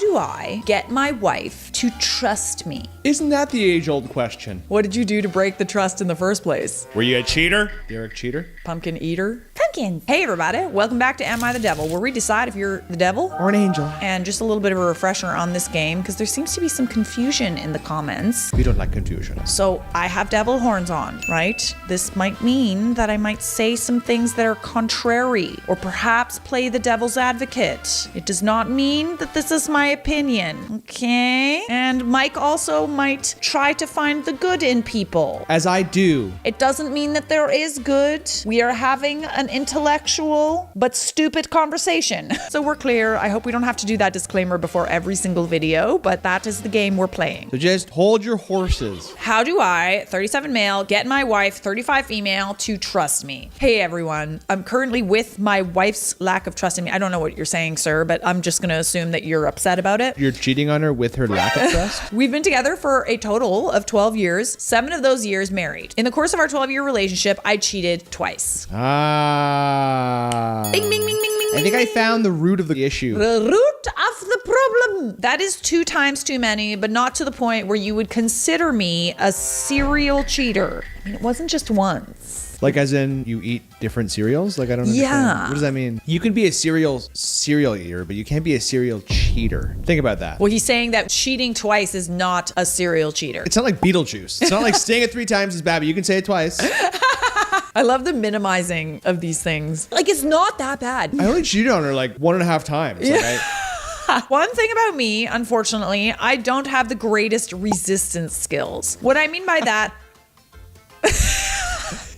do I get my wife to trust me? Isn't that the age-old question? What did you do to break the trust in the first place? Were you a cheater? You're a cheater? Pumpkin eater? Pumpkins. Hey everybody, welcome back to Am I the Devil, where we decide if you're the devil Or an angel? And just a little bit of a refresher on this game, because there seems to be some confusion in the comments. We don't like confusion. So I have devil horns on, right? This might mean that I might say some things that are contrary, or perhaps play the devil's advocate. It does not mean that this is my opinion, okay? And Mike also might try to find the good in people. As I do. It doesn't mean that there is good. We are having an intellectual but stupid conversation. So we're clear. I hope we don't have to do that disclaimer before every single video, but that is the game we're playing. So just hold your horses. How do I, 37 male, get my wife, 35 female, to trust me? Hey everyone, I'm currently with my wife's lack of trust in me. I don't know what you're saying, sir, but I'm just gonna assume that you're upset about it. You're cheating on her with her lack of trust? We've been together for a total of 12 years, 7 of those years married. In the course of our 12-year relationship, I cheated twice. Ah. Bing, bing, bing, bing, bing. I think I found the root of the issue. The root of the problem. That is 2 times too many, but not to the point where you would consider me a serial cheater. I mean, it wasn't just once. Like as in you eat different cereals? Like I don't understand. Yeah. What does that mean? You can be a cereal eater, but you can't be a serial cheater. Think about that. Well, he's saying that cheating twice is not a serial cheater. It's not like Beetlejuice. It's not like saying it 3 times is bad, but you can say it twice. I love the minimizing of these things. Like, it's not that bad. I only cheated on her like 1.5 times. Yeah. One thing about me, unfortunately, I don't have the greatest resistance skills. What I mean by that...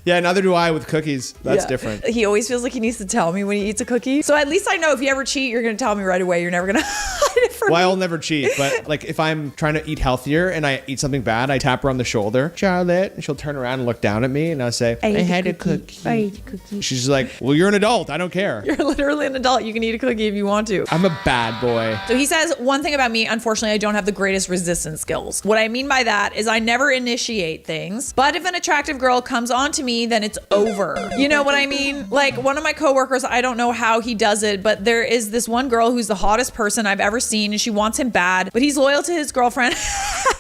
Yeah, neither do I with cookies. That's different. He always feels like he needs to tell me when he eats a cookie. So at least I know if you ever cheat, you're going to tell me right away. You're never going to hide it from me. Well, I'll never cheat, but like if I'm trying to eat healthier and I eat something bad, I tap her on the shoulder, Charlotte, and she'll turn around and look down at me and I'll say, I had a cookie. I ate a cookie. She's like, well, you're an adult. I don't care. You're literally an adult. You can eat a cookie if you want to. I'm a bad boy. So he says, one thing about me, unfortunately, I don't have the greatest resistance skills. What I mean by that is I never initiate things, but if an attractive girl comes on to me, then it's over. You know what I mean? Like one of my coworkers, I don't know how he does it, but there is this one girl who's the hottest person I've ever seen and she wants him bad, but he's loyal to his girlfriend.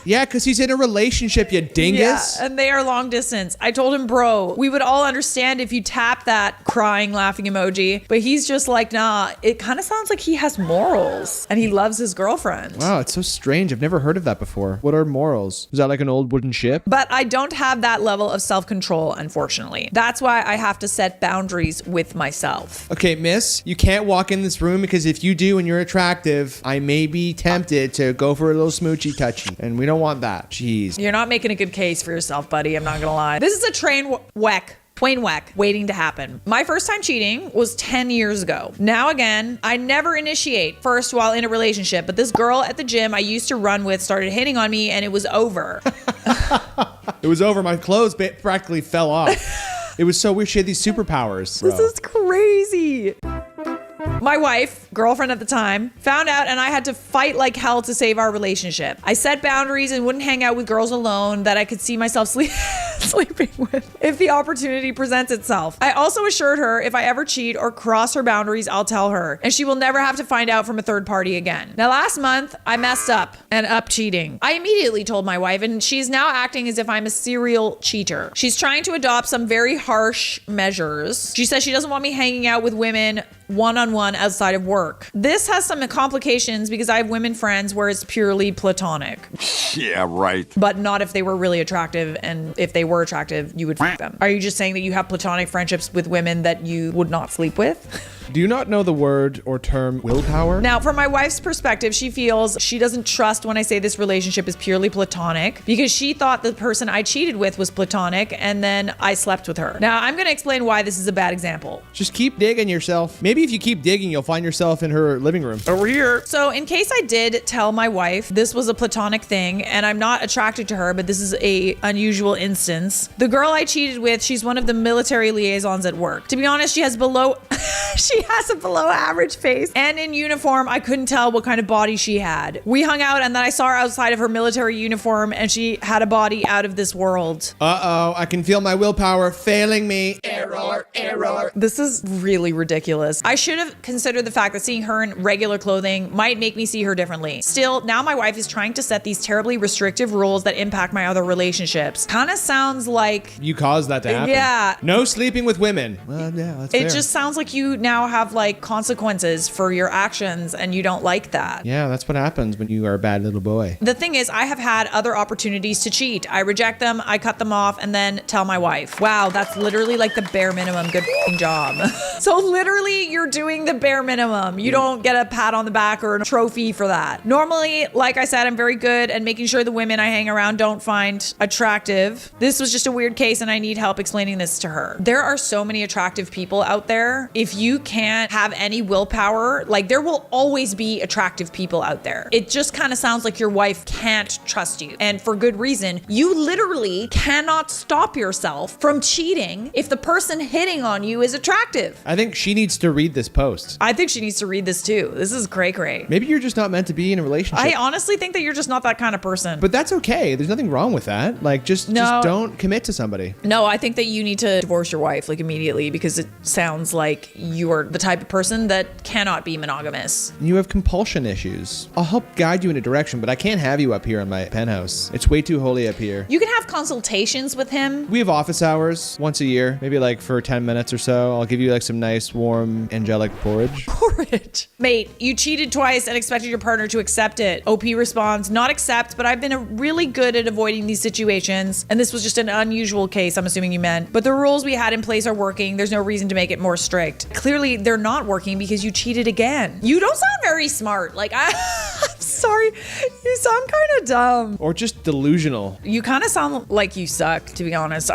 Yeah, because he's in a relationship, you dingus. Yeah, and they are long distance. I told him, bro, we would all understand if you tap that crying, laughing emoji, but he's just like, nah, it kind of sounds like he has morals and he loves his girlfriend. Wow, it's so strange. I've never heard of that before. What are morals? Is that like an old wooden ship? But I don't have that level of self-control, unfortunately. That's why I have to set boundaries with myself. Okay, miss, you can't walk in this room because if you do and you're attractive, I may be tempted to go for a little smoochy touchy. And we don't want that. Jeez. You're not making a good case for yourself, buddy. I'm not gonna lie. This is a train wreck waiting to happen. My first time cheating was 10 years ago. Now again, I never initiate first while in a relationship, but this girl at the gym I used to run with started hitting on me and it was over. It was over. My clothes practically fell off. It was so weird. She had these superpowers. Bro. This is crazy. My wife, girlfriend at the time, found out and I had to fight like hell to save our relationship. I set boundaries and wouldn't hang out with girls alone that I could see myself sleeping with if the opportunity presents itself. I also assured her if I ever cheat or cross her boundaries, I'll tell her and she will never have to find out from a third party again. Now last month, I messed up and up cheating. I immediately told my wife and she's now acting as if I'm a serial cheater. She's trying to adopt some very harsh measures. She says she doesn't want me hanging out with women one-on-one outside of work. This has some complications because I have women friends where it's purely platonic. Yeah, right. But not if they were really attractive, and if they were attractive, you would fuck them. Are you just saying that you have platonic friendships with women that you would not sleep with? Do you not know the word or term willpower? Now, from my wife's perspective, she feels she doesn't trust when I say this relationship is purely platonic because she thought the person I cheated with was platonic and then I slept with her. Now, I'm going to explain why this is a bad example. Just keep digging yourself. Maybe if you keep digging, you'll find yourself in her living room. Over here. So in case I did tell my wife this was a platonic thing and I'm not attracted to her, but this is a unusual instance. The girl I cheated with, she's one of the military liaisons at work. To be honest, she has below She has a below average face. And in uniform, I couldn't tell what kind of body she had. We hung out and then I saw her outside of her military uniform and she had a body out of this world. Uh-oh, I can feel my willpower failing me. Error. This is really ridiculous. I should have considered the fact that seeing her in regular clothing might make me see her differently. Still, now my wife is trying to set these terribly restrictive rules that impact my other relationships. Kind of sounds like... You caused that to happen. Yeah. No sleeping with women. Well, yeah, that's fair. It just sounds like you now have like consequences for your actions and you don't like that. Yeah, that's what happens when you are a bad little boy. The thing is, I have had other opportunities to cheat. I reject them, I cut them off, and then tell my wife. Wow, that's literally like the bare minimum. Good job. So literally, you're doing the bare minimum. You don't get a pat on the back or a trophy for that. Normally, like I said, I'm very good at making sure the women I hang around don't find attractive. This was just a weird case and I need help explaining this to her. There are so many attractive people out there. If you can't have any willpower, like there will always be attractive people out there. It just kind of sounds like your wife can't trust you. And for good reason. You literally cannot stop yourself from cheating if the person hitting on you is attractive. I think she needs to read this post. I think she needs to read this too. This is cray-cray. Maybe you're just not meant to be in a relationship. I honestly think that you're just not that kind of person. But that's okay. There's nothing wrong with that. Like, just don't commit to somebody. No, I think that you need to divorce your wife like immediately because it sounds like you are the type of person that cannot be monogamous. You have compulsion issues. I'll help guide you in a direction, but I can't have you up here in my penthouse. It's way too holy up here. You can have consultations with him. We have office hours once a year, maybe like for 10 minutes or so. I'll give you like some nice, warm, angelic porridge. Porridge. Mate, you cheated twice and expected your partner to accept it. OP responds, not accept, but I've been really good at avoiding these situations. And this was just an unusual case, I'm assuming you meant. But the rules we had in place are working. There's no reason to make it more strict. Clearly, they're not working because you cheated again. You don't sound very smart. Like, I'm sorry. You sound kind of dumb. Or just delusional. You kind of sound like you suck, to be honest.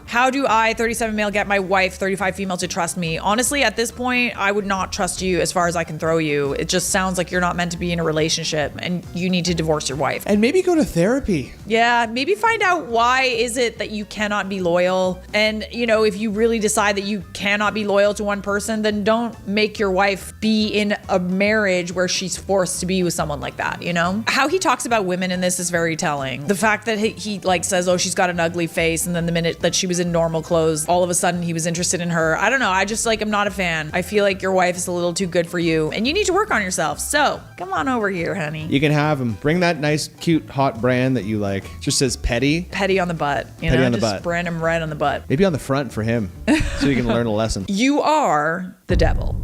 How do I, 37 male, get my wife, 35 female, to trust me? Honestly, at this point, I would not trust you as far as I can throw you. It just sounds like you're not meant to be in a relationship and you need to divorce your wife. And maybe go to therapy. Yeah, maybe find out why is it that you cannot be loyal. And, you know, if you really decide that you cannot be loyal to one person, then don't make your wife be in a marriage where she's forced to be with someone like that, you know? How he talks about women in this is very telling. The fact that he like says, oh, she's got an ugly face, and then the minute that she was in normal clothes, all of a sudden he was interested in her. I don't know. I just I'm not a fan. I feel like your wife is a little too good for you and you need to work on yourself. So come on over here, honey. You can have him. Bring that nice, cute, hot brand that you like. Just says petty. Petty on the butt. Petty on the butt. Just brand him red on the butt. Maybe on the front for him so you can learn a lesson. You are the devil.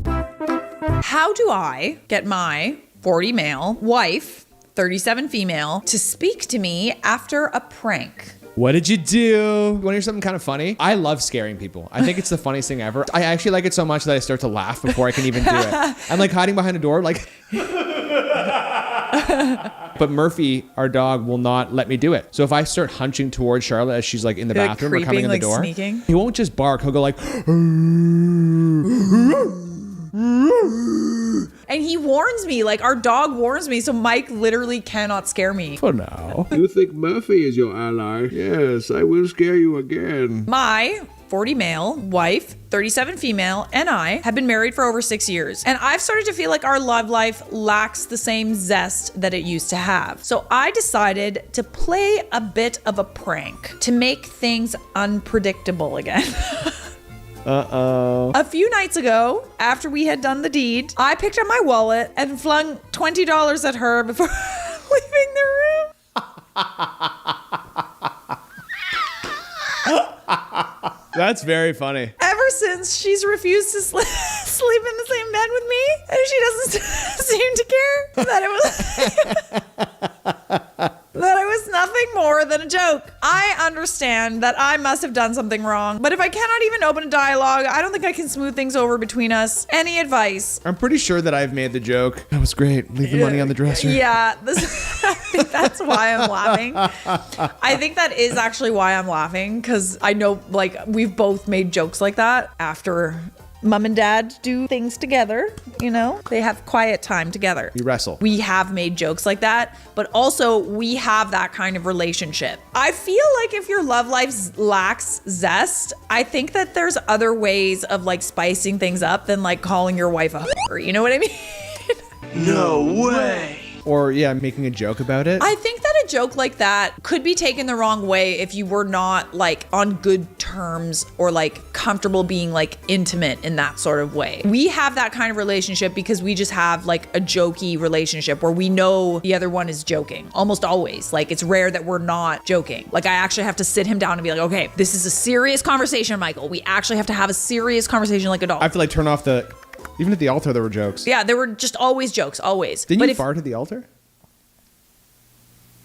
How do I get my 40 male wife, 37 female, to speak to me after a prank? What did you do? You want to hear something kind of funny? I love scaring people. I think it's the funniest thing ever. I actually like it so much that I start to laugh before I can even do it. I'm like hiding behind a door, like... But Murphy, our dog, will not let me do it. So if I start hunching towards Charlotte as she's like in the bathroom or coming in the door, sneaking. He won't just bark. He'll go like... And he warns me, like our dog warns me, so Mike literally cannot scare me. For now. You think Murphy is your ally? Yes, I will scare you again. My 40 male wife, 37 female, and I have been married for over 6 years. And I've started to feel like our love life lacks the same zest that it used to have. So I decided to play a bit of a prank to make things unpredictable again. Uh-oh. A few nights ago, after we had done the deed, I picked up my wallet and flung $20 at her before leaving the room. That's very funny. Ever since, she's refused to sleep in the same bed with me, and she doesn't seem to care that it was nothing more than a joke. I understand that I must have done something wrong, but if I cannot even open a dialogue, I don't think I can smooth things over between us. Any advice? I'm pretty sure that I've made the joke. That was great. Leave the money on the dresser. Yeah, I think that's why I'm laughing. I think that is actually why I'm laughing, because I know, like, we've both made jokes like that after Mom and dad do things together, you know? They have quiet time together. You wrestle. We have made jokes like that, but also we have that kind of relationship. I feel like if your love life lacks zest, I think that there's other ways of like spicing things up than like calling your wife a whore. You know what I mean? No way. Or, yeah, making a joke about it. I think that a joke like that could be taken the wrong way if you were not like on good terms or like comfortable being like intimate in that sort of way. We have that kind of relationship because we just have like a jokey relationship where we know the other one is joking almost always. Like it's rare that we're not joking. Like I actually have to sit him down and be like, okay, this is a serious conversation, Michael. We actually have to have a serious conversation like adults. I have to like turn off the... Even at the altar, there were jokes. Yeah, there were just always jokes, always. Didn't But you fart at the altar?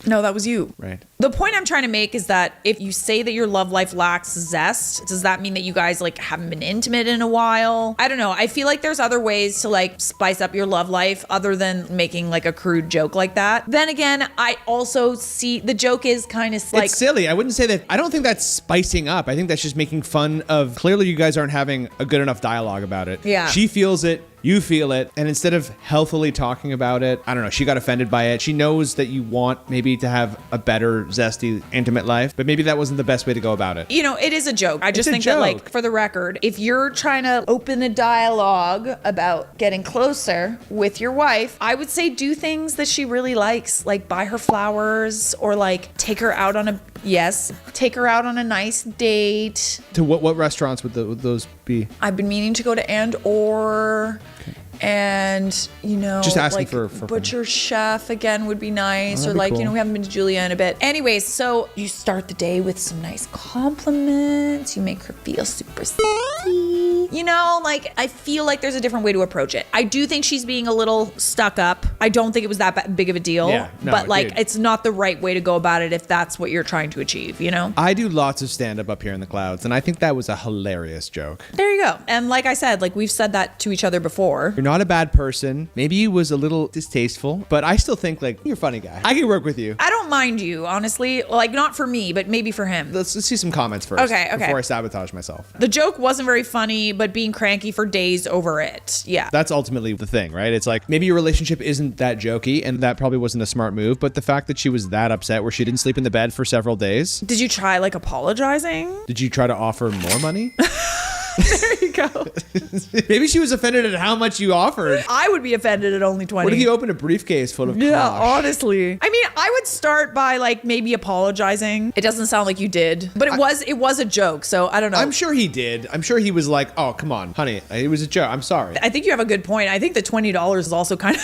No, that was you. Right. The point I'm trying to make is that if you say that your love life lacks zest, does that mean that you guys like haven't been intimate in a while? I don't know. I feel like there's other ways to like spice up your love life other than making like a crude joke like that. Then again, I also see the joke is kind of like... It's silly. I wouldn't say that. I don't think that's spicing up. I think that's just making fun of... Clearly, you guys aren't having a good enough dialogue about it. Yeah. She feels it. You feel it. And instead of healthily talking about it, I don't know, she got offended by it. She knows that you want maybe to have a better, zesty, intimate life, but maybe that wasn't the best way to go about it. You know, it is a joke. I just a think that, joke. like, for the record, if you're trying to open a dialogue about getting closer with your wife, I would say do things that she really likes, like buy her flowers or like take her out on a nice date. To what restaurants would those be? I've been meaning to go to and you know, Just asking like for Butcher Chef again would be nice, that'd or be like, cool. you know, we haven't been to Julia in a bit. Anyways, so you start the day with some nice compliments. You make her feel super sexy. You know, like I feel like there's a different way to approach it. I do think she's being a little stuck up. I don't think it was that big of a deal. Yeah, no, but like, dude. it's not the right way to go about it if that's what you're trying to achieve. You know. I do lots of stand-up up here in the clouds, and I think that was a hilarious joke. There you go. And like I said, like we've said that to each other before. You're not a bad person. Maybe he was a little distasteful, but I still think like you're a funny guy. I can work with you. I don't mind you, honestly. Like, not for me, but maybe for him. Let's see some comments first. Okay. Before I sabotage myself. The joke wasn't very funny, but being cranky for days over it. Yeah. That's ultimately the thing, right? It's like maybe your relationship isn't that jokey, and that probably wasn't a smart move, but the fact that she was that upset where she didn't sleep in the bed for several days. Did you try, like, apologizing? Did you try to offer more money? There you go. Maybe she was offended at how much you offered. I would be offended at only 20. What if you opened a briefcase full of Yeah, cash? honestly. I mean, I would start by like maybe apologizing. It doesn't sound like you did, but it was a joke, so I don't know. I'm sure he did. I'm sure he was like, "Oh, come on, honey, it was a joke. I'm sorry." I think you have a good point. I think the $20 is also kind of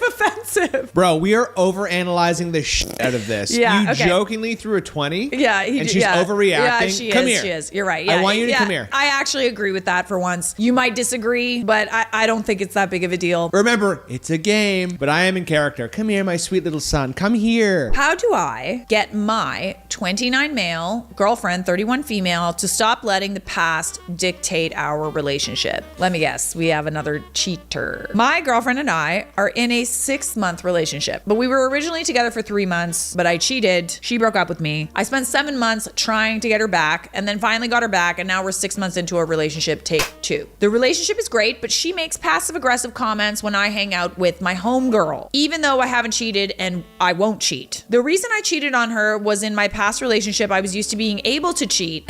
offensive. Bro, we are overanalyzing the shit out of this. Yeah, you okay. jokingly threw a 20. Yeah, and she's yeah. overreacting. Yeah, she come is. here. She is. You're right. I Yeah, want you to yeah. come here. I actually agree with that for once. You might disagree, but I don't think it's that big of a deal. Remember, it's a game, but I am in character. Come here, my sweet little son. Come here. How do I get my 29 male girlfriend, 31 female, to stop letting the past dictate our relationship? Let me guess. We have another cheater. My girlfriend and I are in a 6-month relationship, but we were originally together for 3 months, but I cheated. She broke up with me. I spent 7 months trying to get her back and then finally got her back, and now we're 6 months into a relationship, take 2. The relationship is great, but she makes passive aggressive comments when I hang out with my homegirl, even though I haven't cheated and I won't cheat. The reason I cheated on her was in my past relationship, I was used to being able to cheat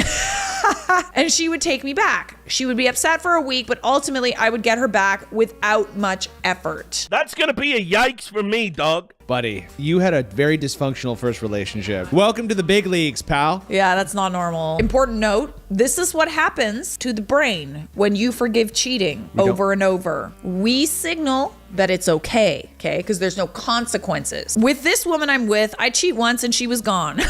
and she would take me back. She would be upset for a week, but ultimately I would get her back without much effort. That's gonna be a yikes for me, dog. Buddy, you had a very dysfunctional first relationship. Welcome to the big leagues, pal. Yeah, that's not normal. Important note, this is what happens to the brain when you forgive cheating over and over. We signal that it's okay? Because there's no consequences. With this woman I'm with, I cheat once and she was gone.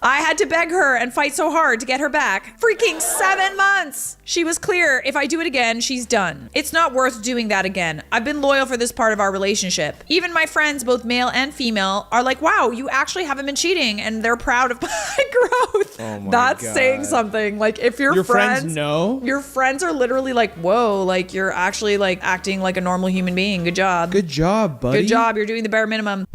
I had to beg her and fight so hard to get her back. Freaking 7 months. She was clear. If I do it again, she's done. It's not worth doing that again. I've been loyal for this part of our relationship. Even my friends, both male and female, are like, wow, you actually haven't been cheating, and they're proud of my growth. Oh my That's God. saying something. Like, if your friends know? Your friends are literally like, whoa, like you're actually like acting like a normal human being. Good job. Good job, buddy. Good job. You're doing the bare minimum.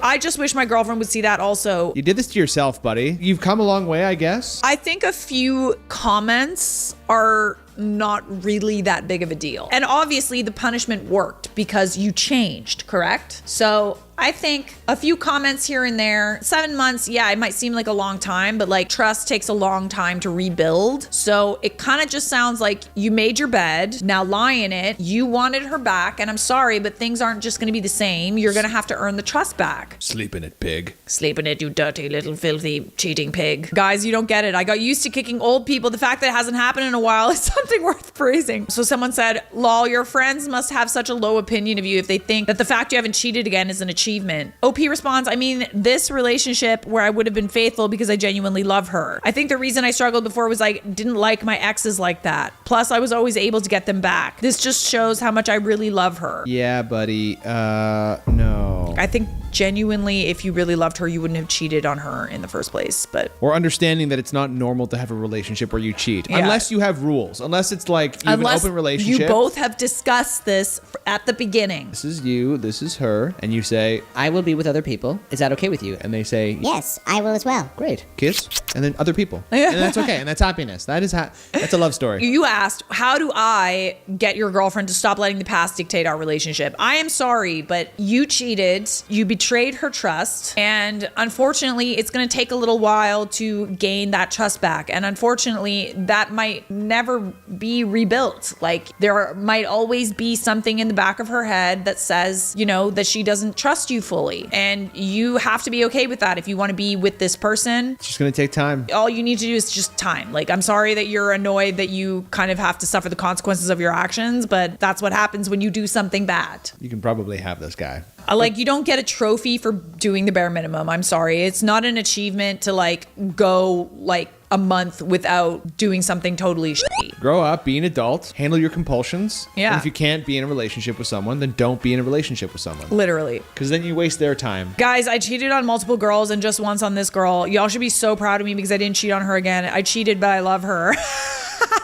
I just wish my girlfriend would see that also. You did this to yourself, buddy. You've come a long way, I guess. I think a few comments are not really that big of a deal. And obviously the punishment worked because you changed, correct? So I think a few comments here and there. 7 months, yeah, it might seem like a long time, but like trust takes a long time to rebuild. So it kind of just sounds like you made your bed, now lie in it. You wanted her back, and I'm sorry, but things aren't just going to be the same. You're going to have to earn the trust back. Sleep in it, pig. Sleep in it, you dirty little filthy cheating pig. Guys, you don't get it. I got used to kicking old people. The fact that it hasn't happened in a while is something worth praising. So someone said, lol, your friends must have such a low opinion of you if they think that the fact you haven't cheated again is an achievement. OP responds, I mean, this relationship where I would have been faithful because I genuinely love her. I think the reason I struggled before was I didn't like my exes like that. Plus, I was always able to get them back. This just shows how much I really love her. Yeah, buddy. No. I think genuinely, if you really loved her, you wouldn't have cheated on her in the first place. But Or understanding that it's not normal to have a relationship where you cheat. Yeah. Unless you have rules. Unless it's like you have an open relationship. you both have discussed this at the beginning. This is you, this is her, and you say, I will be with other people. Is that okay with you? and they say, Yes, I will as well. Great. kiss, and then other people. And that's okay, and that's happiness. That's a love story. You asked, how do I get your girlfriend to stop letting the past dictate our relationship? I am sorry, but you cheated. You betrayed her trust. And unfortunately, it's going to take a little while to gain that trust back. And unfortunately, that might never be rebuilt. Like, there might always be something in the back of her head that says, you know, that she doesn't trust you fully. And you have to be okay with that if you want to be with this person. It's just going to take time. All you need to do is just time. Like, I'm sorry that you're annoyed that you kind of have to suffer the consequences of your actions, but that's what happens when you do something bad. You can probably have this guy. Like, you don't get a trophy for doing the bare minimum. I'm sorry. It's not an achievement to like go like a month without doing something totally shitty. Grow up, be an adult, handle your compulsions. Yeah. And if you can't be in a relationship with someone, then don't be in a relationship with someone. Literally. Because then you waste their time. Guys, I cheated on multiple girls and just once on this girl. Y'all should be so proud of me because I didn't cheat on her again. I cheated, but I love her.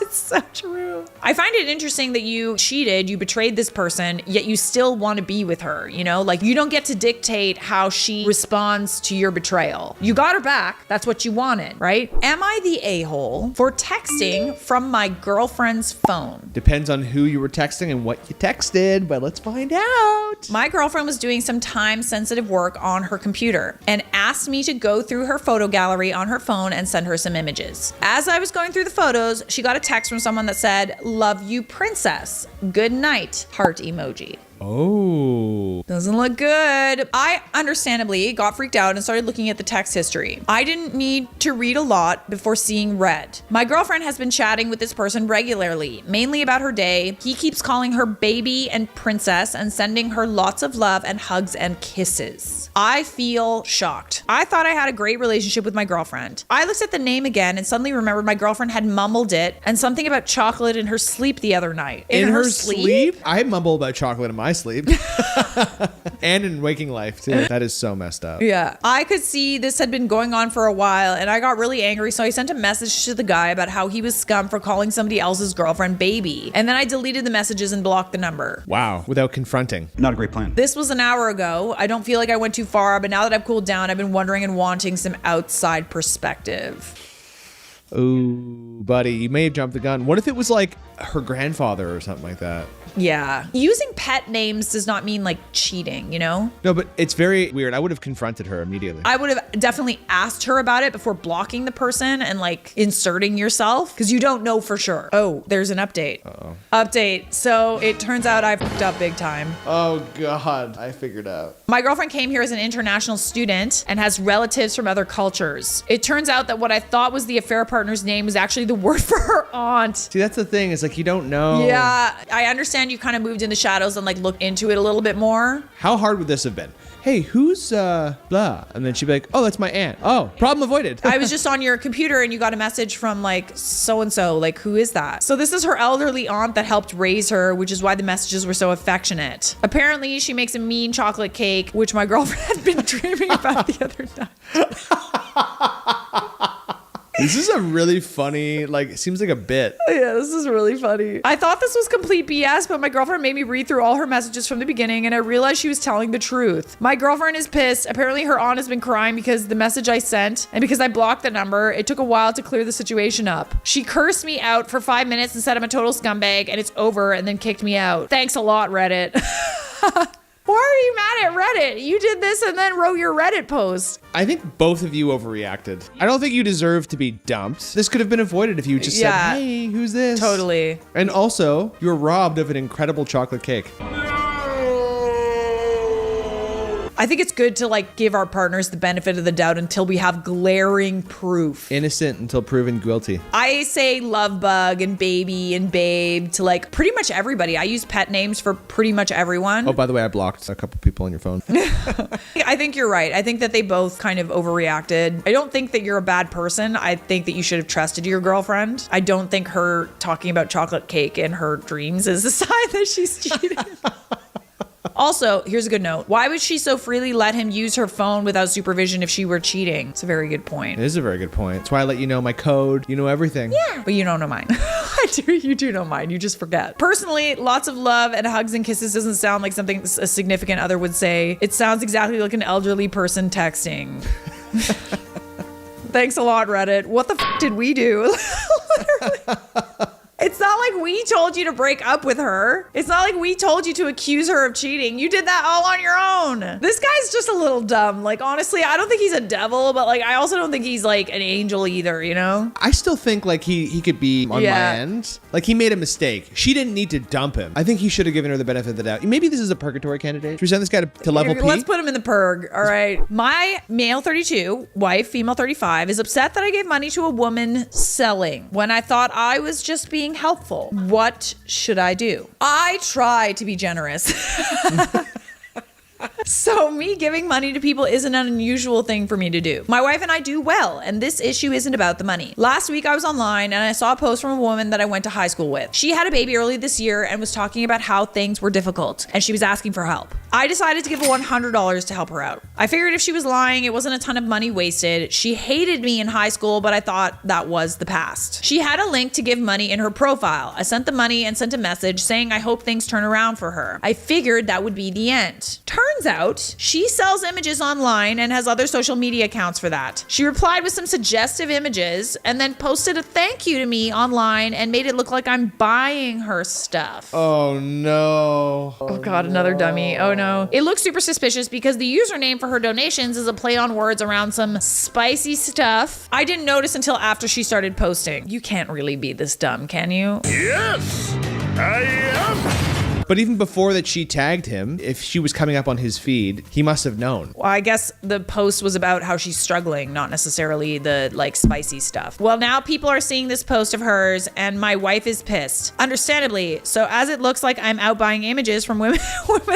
It's so true. I find it interesting that you cheated, you betrayed this person, yet you still want to be with her, you know? Like, you don't get to dictate how she responds to your betrayal. You got her back. That's what you wanted, right? Am I the a-hole for texting from my girlfriend's phone? Depends on who you were texting and what you texted, but let's find out. My girlfriend was doing some time-sensitive work on her computer and asked me to go through her photo gallery on her phone and send her some images. As I was going through the photos, she got a text from someone that said, "Love you, princess. Good night." Heart emoji. Oh. Doesn't look good. I understandably got freaked out and started looking at the text history. I didn't need to read a lot before seeing red. My girlfriend has been chatting with this person regularly, mainly about her day. He keeps calling her baby and princess and sending her lots of love and hugs and kisses. I feel shocked. I thought I had a great relationship with my girlfriend. I looked at the name again and suddenly remembered my girlfriend had mumbled it and something about chocolate in her sleep the other night. In her sleep? I mumble about chocolate in my sleep. And in waking life, too. That is so messed up. Yeah. I could see this had been going on for a while and I got really angry. So I sent a message to the guy about how he was scum for calling somebody else's girlfriend baby. And then I deleted the messages and blocked the number. Wow. Without confronting. Not a great plan. This was an hour ago. I don't feel like I went too far, but now that I've cooled down, I've been wondering and wanting some outside perspective. Ooh, buddy, you may have jumped the gun. What if it was like her grandfather or something like that? Yeah. Using pet names does not mean like cheating, you know? No, but it's very weird. I would have confronted her immediately. I would have definitely asked her about it before blocking the person and like inserting yourself because you don't know for sure. Oh, there's an update. Uh-oh. Update. So it turns out I fucked up big time. Oh, God. I figured out. My girlfriend came here as an international student and has relatives from other cultures. It turns out that what I thought was the affair partner's name was actually the word for her aunt. See, that's the thing. It's like you don't know. Yeah, I understand you kind of moved in the shadows and like looked into it a little bit more. How hard would this have been? Hey, who's blah? And then she'd be like, oh, that's my aunt. Oh, problem avoided. I was just on your computer and you got a message from like so-and-so, like who is that? So this is her elderly aunt that helped raise her, which is why the messages were so affectionate. Apparently she makes a mean chocolate cake, which my girlfriend had been dreaming about the other night. This is a really funny, like, it seems like a bit. Yeah, this is really funny. I thought this was complete BS, but my girlfriend made me read through all her messages from the beginning, and I realized she was telling the truth. My girlfriend is pissed. Apparently her aunt has been crying because the message I sent, and because I blocked the number, it took a while to clear the situation up. She cursed me out for 5 minutes and said I'm a total scumbag and it's over, and then kicked me out. Thanks a lot, Reddit. Why are you mad at Reddit? You did this and then wrote your Reddit post. I think both of you overreacted. I don't think you deserve to be dumped. This could have been avoided if you just said, hey, who's this? Totally. And also, you were robbed of an incredible chocolate cake. I think it's good to like give our partners the benefit of the doubt until we have glaring proof. Innocent until proven guilty. I say love bug and baby and babe to like pretty much everybody. I use pet names for pretty much everyone. Oh, by the way, I blocked a couple people on your phone. I think you're right. I think that they both kind of overreacted. I don't think that you're a bad person. I think that you should have trusted your girlfriend. I don't think her talking about chocolate cake in her dreams is a sign that she's cheating. Also, here's a good note. Why would she so freely let him use her phone without supervision if she were cheating? It's a very good point. It is a very good point. That's why I let you know my code. You know everything. Yeah. But you don't know mine. You do know mine. You just forget. Personally, lots of love and hugs and kisses doesn't sound like something a significant other would say. It sounds exactly like an elderly person texting. Thanks a lot, Reddit. What the did we do? Literally. It's not like we told you to break up with her. It's not like we told you to accuse her of cheating. You did that all on your own. This guy's just a little dumb. Like, honestly, I don't think he's a devil, but like, I also don't think he's like an angel either, you know? I still think like he could be on my end. Like he made a mistake. She didn't need to dump him. I think he should have given her the benefit of the doubt. Maybe this is a purgatory candidate. Should we send this guy to level P? Let's put him in the purg. All right. My male 32, wife, female 35, is upset that I gave money to a woman selling when I thought I was just being helpful. What should I do? I try to be generous. So me giving money to people isn't an unusual thing for me to do. My wife and I do well, and this issue isn't about the money. Last week I was online and I saw a post from a woman that I went to high school with. She had a baby early this year and was talking about how things were difficult, and she was asking for help. I decided to give her $100 to help her out. I figured if she was lying, it wasn't a ton of money wasted. She hated me in high school, but I thought that was the past. She had a link to give money in her profile. I sent the money and sent a message saying I hope things turn around for her. I figured that would be the end. Turns out, she sells images online and has other social media accounts for that. She replied with some suggestive images and then posted a thank you to me online and made it look like I'm buying her stuff. Oh no. Oh God, another dummy. Oh no. It looks super suspicious because the username for her donations is a play on words around some spicy stuff. I didn't notice until after she started posting. You can't really be this dumb, can you? Yes, I am. But even before that she tagged him, if she was coming up on his feed, he must have known. Well, I guess the post was about how she's struggling, not necessarily the like spicy stuff. Well, now people are seeing this post of hers and my wife is pissed. Understandably. So as it looks like I'm out buying images from women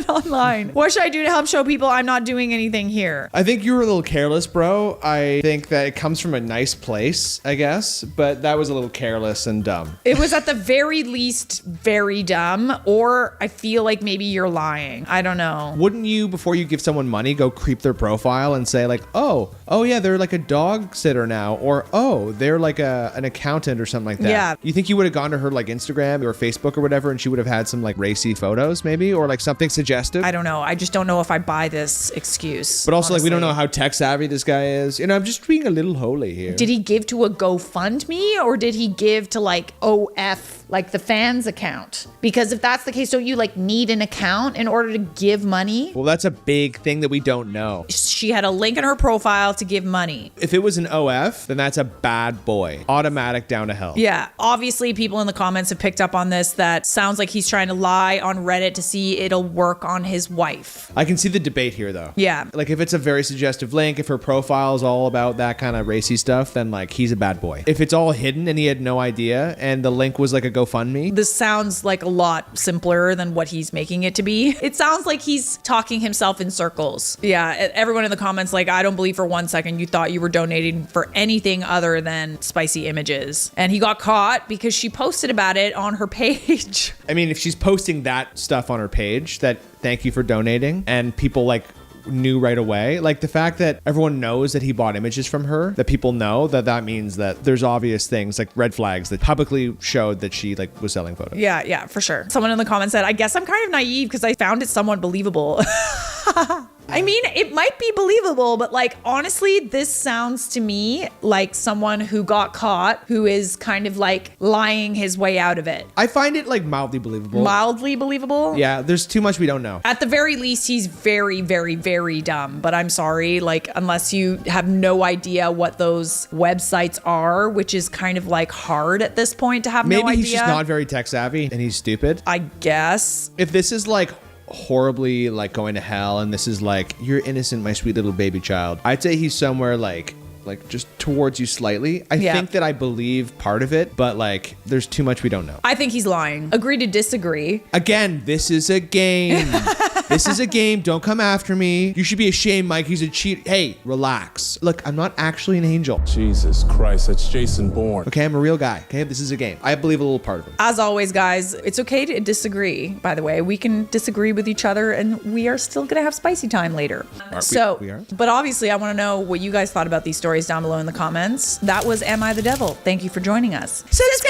online. What should I do to help show people I'm not doing anything here? I think you were a little careless, bro. I think that it comes from a nice place, I guess, but that was a little careless and dumb. It was at the very least very dumb, or I feel like maybe you're lying. I don't know. Wouldn't you, before you give someone money, go creep their profile and say like, oh yeah, they're like a dog sitter now, or oh, they're like an accountant or something like that. Yeah. You think you would have gone to her like Instagram or Facebook or whatever, and she would have had some like racy photos maybe, or like something suggestive? I don't know. I just don't know if I buy this excuse. But also, honestly. like, we don't know how tech savvy this guy is. You know, I'm just being a little holy here. Did he give to a GoFundMe or did he give to like OF, like the fans account? Because if that's the case, don't you like need an account in order to give money? Well, that's a big thing that we don't know. She had a link in her profile to give money. If it was an OF, then that's a bad boy. Automatic down to hell. Yeah, obviously people in the comments have picked up on this. That sounds like he's trying to lie on Reddit to see it'll work on his wife. I can see the debate here though. Yeah. Like if it's a very suggestive link, if her profile is all about that kind of racy stuff, then like he's a bad boy. If it's all hidden and he had no idea and the link was like a GoFundMe. This sounds like a lot simpler than what he's making it to be. It sounds like he's talking himself in circles. Yeah, everyone in the comments like, I don't believe for 1 second you thought you were donating for anything other than spicy images. And he got caught because she posted about it on her page. I mean, if she's posting that stuff on her page, that thank you for donating, and people like knew right away. Like the fact that everyone knows that he bought images from her, that people know, that means that there's obvious things like red flags that publicly showed that she like was selling photos. Yeah, for sure. Someone in the comments said, I guess I'm kind of naive because I found it somewhat believable. I mean, it might be believable, but like, honestly, this sounds to me like someone who got caught, who is kind of like lying his way out of it. I find it like mildly believable. Mildly believable? Yeah, there's too much we don't know. At the very least, he's very, very, very dumb. But I'm sorry, like, unless you have no idea what those websites are, which is kind of like hard at this point to have no idea. Maybe he's just not very tech savvy and he's stupid. I guess. If this is like horribly like going to hell and this is like, you're innocent, my sweet little baby child, I'd say he's somewhere like just towards you slightly. I think that I believe part of it, but like there's too much we don't know. I think he's lying. Agree to disagree. Again, this is a game. This is a game. Don't come after me. You should be ashamed, Mike. He's a cheat. Hey, relax. Look, I'm not actually an angel. Jesus Christ, that's Jason Bourne. Okay, I'm a real guy. Okay, this is a game. I believe a little part of him. As always, guys, it's okay to disagree, by the way. We can disagree with each other and we are still going to have spicy time later. We are? But obviously, I want to know what you guys thought about these stories down below in the comments. That was Am I the Devil? Thank you for joining us. Subscribe!